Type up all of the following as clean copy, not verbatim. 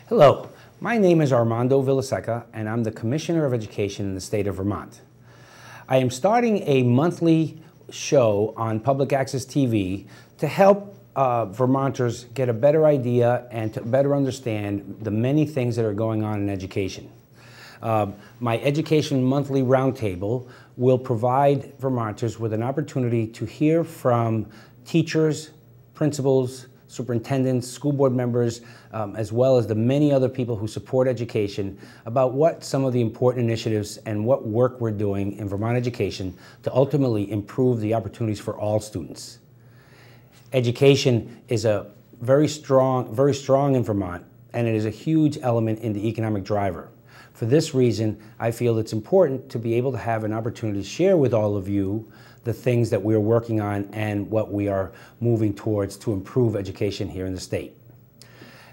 Hello, my name is Armando Vilaseca, and I'm the Commissioner of Education in the state of Vermont. I am starting a monthly show on public access TV to help Vermonters get a better idea and to better understand the many things that are going on in education. My Education Monthly Roundtable will provide Vermonters with an opportunity to hear from teachers, principals, superintendents, school board members, as well as the many other people who support education about what some of the important initiatives and what work we're doing in Vermont education to ultimately improve the opportunities for all students. Education is a very strong in Vermont, and it is a huge element in the economic driver. For this reason, I feel it's important to be able to have an opportunity to share with all of you the things that we're working on and what we are moving towards to improve education here in the state.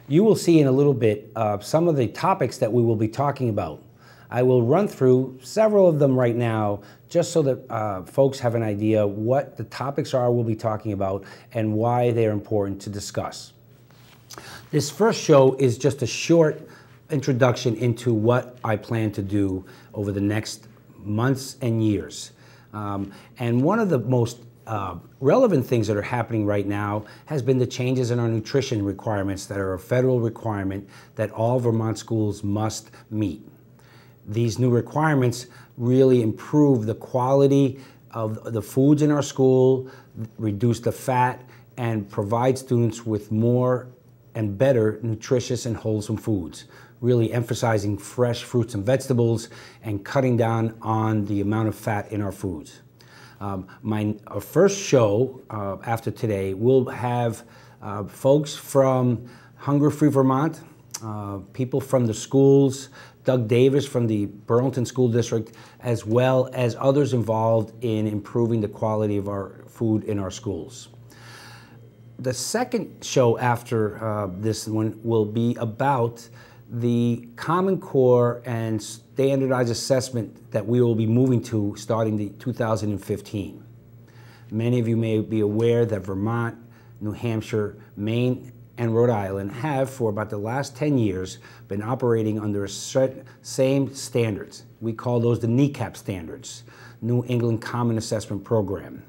You will see in a little bit some of the topics that we will be talking about. I will run through several of them right now just so that folks have an idea what the topics are we'll be talking about and why they're important to discuss. This first show is just a short introduction into what I plan to do over the next months and years. And one of the most relevant things that are happening right now has been the changes in our nutrition requirements that are a federal requirement that all Vermont schools must meet. These new requirements really improve the quality of the foods in our school, reduce the fat, and provide students with more and better nutritious and wholesome foods, really emphasizing fresh fruits and vegetables and cutting down on the amount of fat in our foods. Our first show after today will have folks from Hunger Free Vermont, people from the schools, Doug Davis from the Burlington School District, as well as others involved in improving the quality of our food in our schools. The second show after this one will be about the Common Core and standardized assessment that we will be moving to starting the 2015. Many of you may be aware that Vermont, New Hampshire, Maine, and Rhode Island have, for about the last 10 years, been operating under same standards. We call those the NECAP standards, New England Common Assessment Program.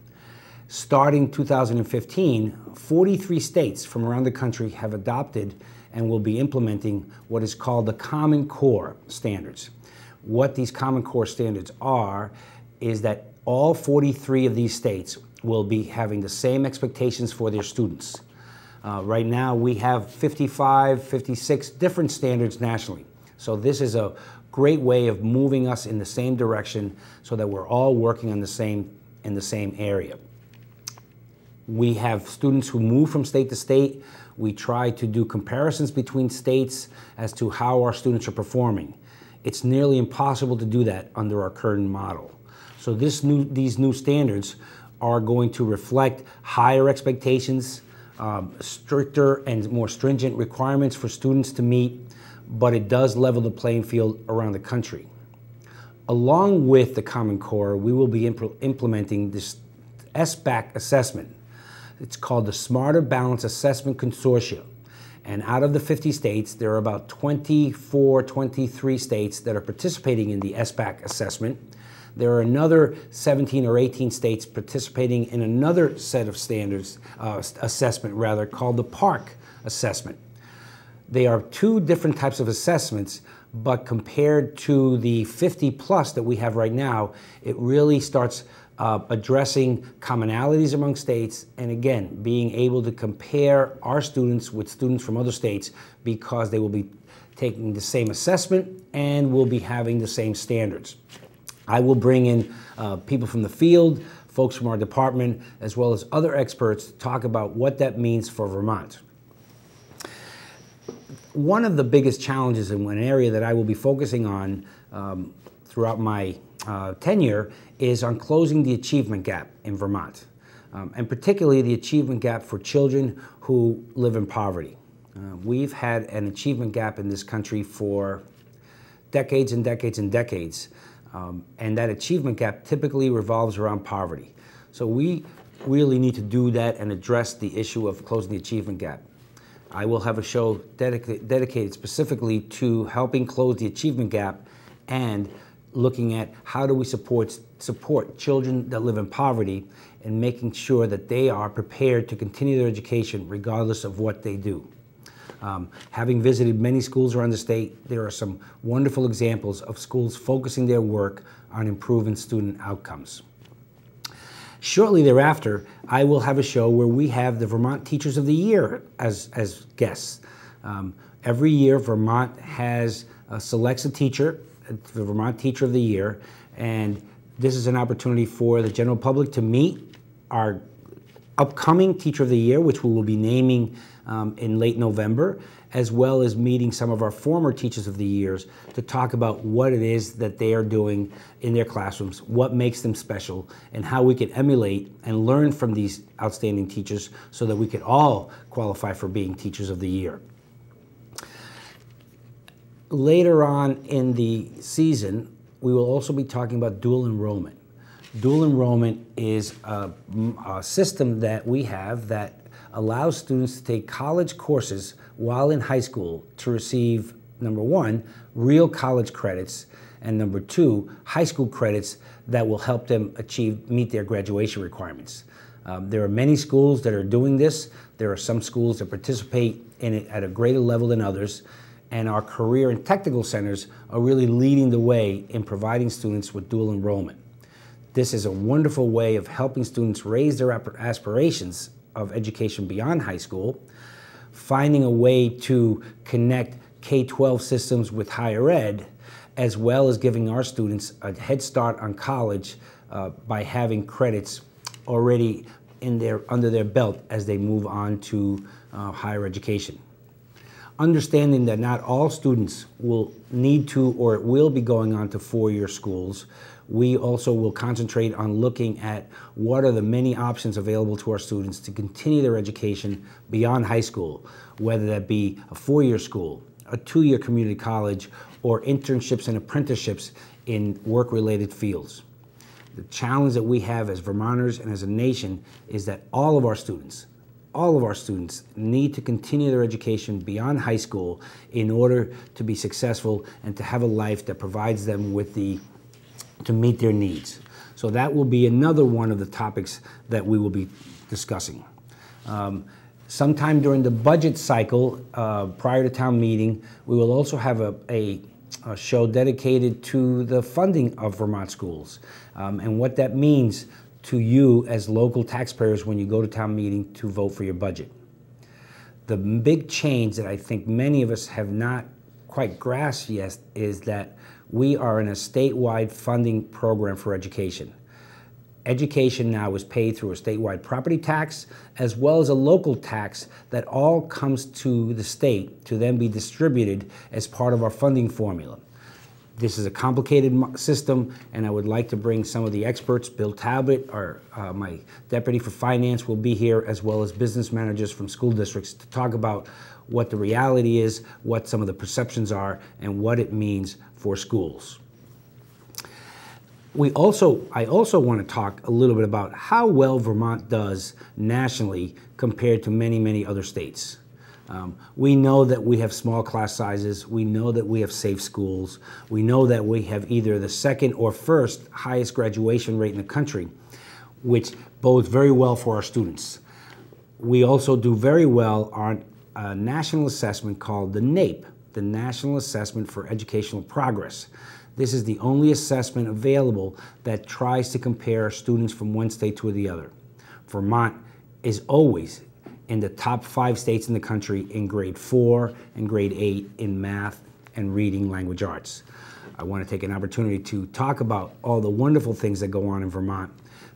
Starting 2015, 43 states from around the country have adopted and will be implementing what is called the Common Core standards. What these Common Core standards are is that all 43 of these states will be having the same expectations for their students. Right now we have 55, 56 different standards nationally. So this is a great way of moving us in the same direction so that we're all working on in the same area. We have students who move from state to state. We try to do comparisons between states as to how our students are performing. It's nearly impossible to do that under our current model. So these new standards are going to reflect higher expectations, stricter and more stringent requirements for students to meet, but it does level the playing field around the country. Along with the Common Core, we will be implementing this SBAC assessment. It's called the Smarter Balance Assessment Consortia. And out of the 50 states, there are about 24, 23 states that are participating in the SBAC assessment. There are another 17 or 18 states participating in another set of standards, assessment rather, called the PARC assessment. They are two different types of assessments, but compared to the 50 plus that we have right now, it really starts addressing commonalities among states, and again, being able to compare our students with students from other states because they will be taking the same assessment and will be having the same standards. I will bring in people from the field, folks from our department, as well as other experts to talk about what that means for Vermont. One of the biggest challenges in one area that I will be focusing on throughout my tenure is on closing the achievement gap in Vermont, and particularly the achievement gap for children who live in poverty. We've had an achievement gap in this country for decades and decades and decades, and that achievement gap typically revolves around poverty. So we really need to do that and address the issue of closing the achievement gap. I will have a show dedicated specifically to helping close the achievement gap and looking at how do we support children that live in poverty and making sure that they are prepared to continue their education regardless of what they do. Having visited many schools around the state, there are some wonderful examples of schools focusing their work on improving student outcomes. Shortly thereafter, I will have a show where we have the Vermont Teachers of the Year as guests. Every year, Vermont selects a teacher, the Vermont Teacher of the Year, and this is an opportunity for the general public to meet our upcoming Teacher of the Year, which we will be naming in late November, as well as meeting some of our former Teachers of the Years to talk about what it is that they are doing in their classrooms, what makes them special, and how we can emulate and learn from these outstanding teachers so that we could all qualify for being Teachers of the Year. Later on in the season, we will also be talking about dual enrollment. Dual enrollment is a system that we have that allows students to take college courses while in high school to receive, number one, real college credits, and number two, high school credits that will help them meet their graduation requirements. There are many schools that are doing this. There are some schools that participate in it at a greater level than others, and our career and technical centers are really leading the way in providing students with dual enrollment. This is a wonderful way of helping students raise their aspirations of education beyond high school, finding a way to connect K-12 systems with higher ed, as well as giving our students a head start on college by having credits already under their belt as they move on to higher education. Understanding that not all students will need to or will be going on to four-year schools, we also will concentrate on looking at what are the many options available to our students to continue their education beyond high school, whether that be a four-year school, a two-year community college, or internships and apprenticeships in work-related fields. The challenge that we have as Vermonters and as a nation is that all of our students need to continue their education beyond high school in order to be successful and to have a life that provides them with to meet their needs. So that will be another one of the topics that we will be discussing. Sometime during the budget cycle, prior to town meeting, we will also have a show dedicated to the funding of Vermont schools and what that means to you as local taxpayers when you go to town meeting to vote for your budget. The big change that I think many of us have not quite grasped yet is that we are in a statewide funding program for education. Education now is paid through a statewide property tax as well as a local tax that all comes to the state to then be distributed as part of our funding formula. This is a complicated system, and I would like to bring some of the experts. Bill Talbot, my deputy for finance, will be here, as well as business managers from school districts to talk about what the reality is, what some of the perceptions are, and what it means for schools. I also want to talk a little bit about how well Vermont does nationally compared to many, many other states. We know that we have small class sizes. We know that we have safe schools. We know that we have either the second or first highest graduation rate in the country, which bodes very well for our students. We also do very well on a national assessment called the NAEP, the National Assessment for Educational Progress. This is the only assessment available that tries to compare students from one state to the other. Vermont is always in the top 5 states in the country in grade 4 and grade 8 in math and reading language arts. I want to take an opportunity to talk about all the wonderful things that go on in Vermont,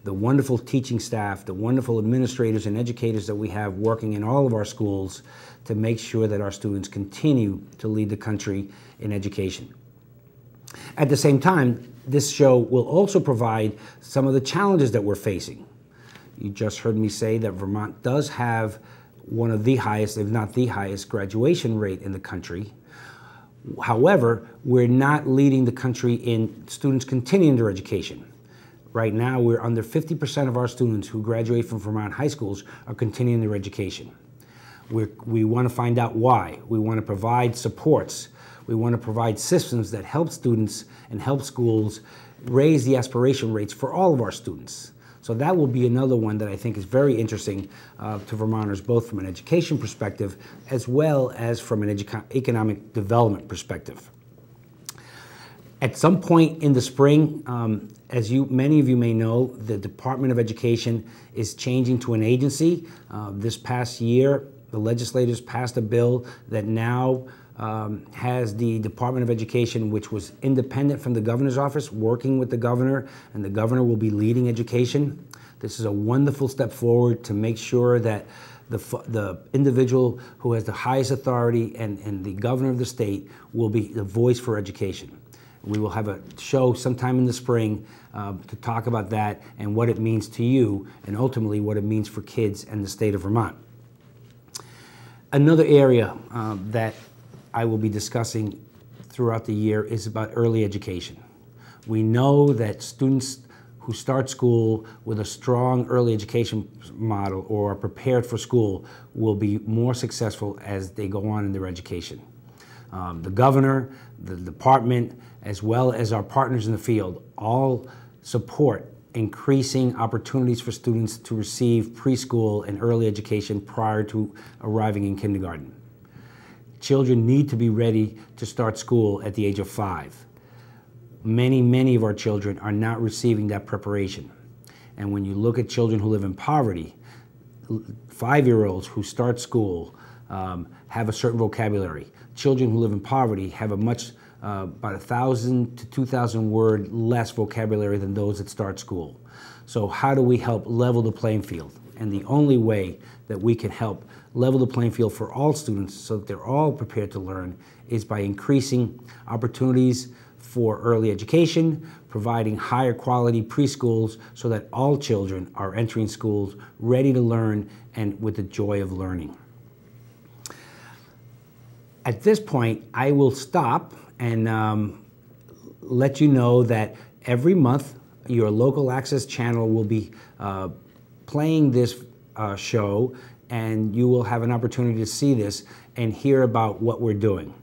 the wonderful teaching staff, the wonderful administrators and educators that we have working in all of our schools to make sure that our students continue to lead the country in education. At the same time, this show will also provide some of the challenges that we're facing. You just heard me say that Vermont does have one of the highest, if not the highest, graduation rate in the country. However, we're not leading the country in students continuing their education. Right now, we're under 50% of our students who graduate from Vermont high schools are continuing their education. We want to find out why. We want to provide supports. We want to provide systems that help students and help schools raise the aspiration rates for all of our students. So that will be another one that I think is very interesting to Vermonters, both from an education perspective as well as from an economic development perspective. At some point in the spring, as many of you may know, the Department of Education is changing to an agency. This past year, the legislators passed a bill that now has the Department of Education, which was independent from the governor's office, working with the governor, and the governor will be leading education. This is a wonderful step forward to make sure that the individual who has the highest authority and the governor of the state will be the voice for education. We will have a show sometime in the spring to talk about that and what it means to you, and ultimately what it means for kids and the state of Vermont. Another area that I will be discussing throughout the year is about early education. We know that students who start school with a strong early education model or are prepared for school will be more successful as they go on in their education. The governor, the department, as well as our partners in the field all support increasing opportunities for students to receive preschool and early education prior to arriving in kindergarten. Children need to be ready to start school at the age of 5. Many of our children are not receiving that preparation. And when you look at children who live in poverty, 5-year-olds who start school have a certain vocabulary. Children who live in poverty have a much, about 1,000 to 2,000 word less vocabulary than those that start school. So how do we help level the playing field? And the only way that we can help level the playing field for all students so that they're all prepared to learn is by increasing opportunities for early education, providing higher quality preschools so that all children are entering schools ready to learn and with the joy of learning. At this point, I will stop and let you know that every month your local access channel will be playing this show, and you will have an opportunity to see this and hear about what we're doing.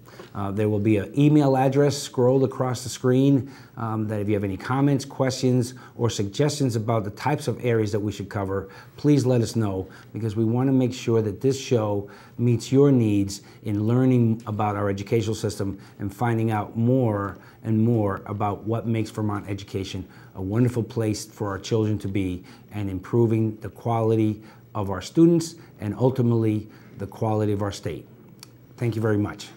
There will be an email address scrolled across the screen that if you have any comments, questions, or suggestions about the types of areas that we should cover, please let us know, because we want to make sure that this show meets your needs in learning about our educational system and finding out more and more about what makes Vermont education a wonderful place for our children to be, and improving the quality of our students and ultimately the quality of our state. Thank you very much.